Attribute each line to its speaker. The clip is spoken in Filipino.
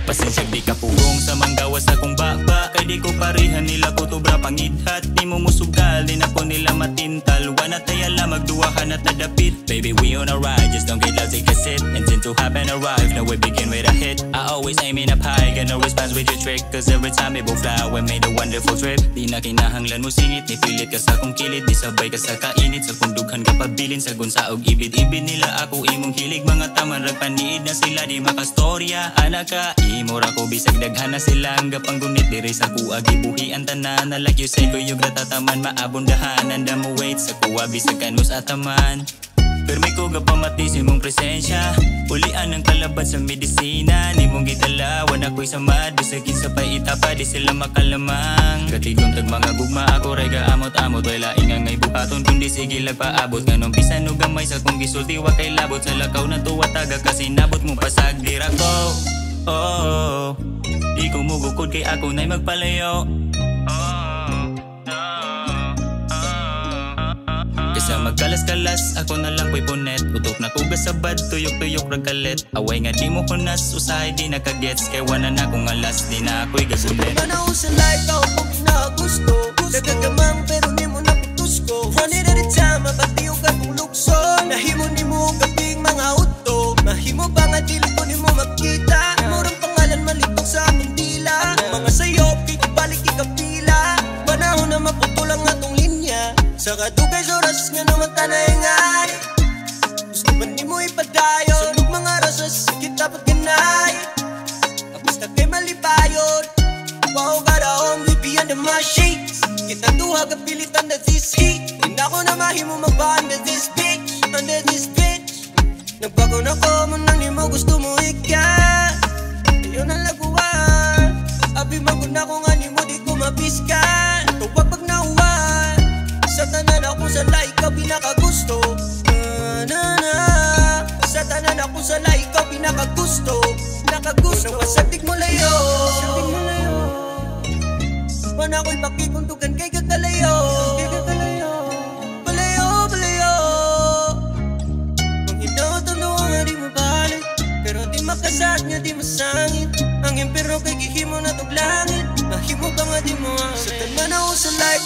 Speaker 1: Pasensya di ka pugong sa manggawas akong baba. Kay di ko parihan nila ko tubra pangidhat. Di mo musugal, di na po nila matintal. Wana tayala magduwahan at nadapit. Baby we on a ride, just don't get loud, take a sip. Intend to hop and arrive, now we begin with a hit. I always aiming up high, got no response with your trick. Cause every time we both fly, we made a wonderful trip. Di na kinahanglan mo singit, nipilit ka sa kong kilid. Di sabay ka sa kainit, sa kundughan ka pabilin. Sa gunsaog ibid-ibid nila ako imong hilig. Mga taman ragpaniid na sila, di makastorya. Anak ka, imura ko bisag daghan na sila. Ang gapanggunit, diri sa kuwa gibuhi ang tanan. Na like you say ko yung ratataman, maabundahan. Anda mo wait sa kuwa bisag kanus ataman. Permi ko gapamati sa imong presensya. Ulian ang kalabat sa medisina. Ni mong gitala, wana ko'y samad. Bisagin sa paitapa, di sila makalamang. Katigom tag mga gugma, ako ray gaamot-amot. Wala ingang ngay buhaton, kundi sige lagpaabot. Ganong bisan o gamay sa kong gisulti, wa kay labot. Sa lakaw na tuwa taga, kasi nabot mo pasag dira ko. Oh, di ko mugukod kay ako na'y magpalayo. Sa magkalas-kalas, ako na lang ko'y punet. Utok na kugas sa bad, tuyok-tuyok ragalit. Away nga di mo kunas, usahay di nakagets. Kaya wana na kong alas, di na ako'y gagulit.
Speaker 2: Sa na sa life, ako pong ginagusto. Nagagamang pero di mo naputus ko. Running at a time, mabatiyo ka kong lukso. Nahimo ni mo gabing mga uto. Mahimo ba nga dili ko ni mo makita. Murang pangalan malipag sa akong dila. Mga sayop, kikibalik ikapila. Panahon na maputulang atong linya. Sa kadugay oras nga naman tanay-ngay. Gusto ba ni mo ipadayon? Sunog mga rosas, sakit dapat ganay. Tapos na kay malipayon. Wow ka daong beyond the machines. Kita duha kapilit under this heat. Hindi ako na mahimo magba under this bitch. Under this bitch. Nagbago na ko mo nang di mo gusto mo ika. Ayaw na laguan. Abi magod na ko nga ni mo di ko mapiskan. Tuwag pag nauwan. Sa tanan ako sa like ka pinakagusto. Sa tanan ako sa like ka pinakagusto. Nakagusto Wasatig mo layo. Wana ko'y pakikuntugan kay kagalayo. Palayo, palayo. Kung hinautuno nga di mo balik. Pero di makasat nga di masangit. Ang impero kay gihimo na tog langit. Mahimo ba nga di mo amin. Sa tanan ako sa like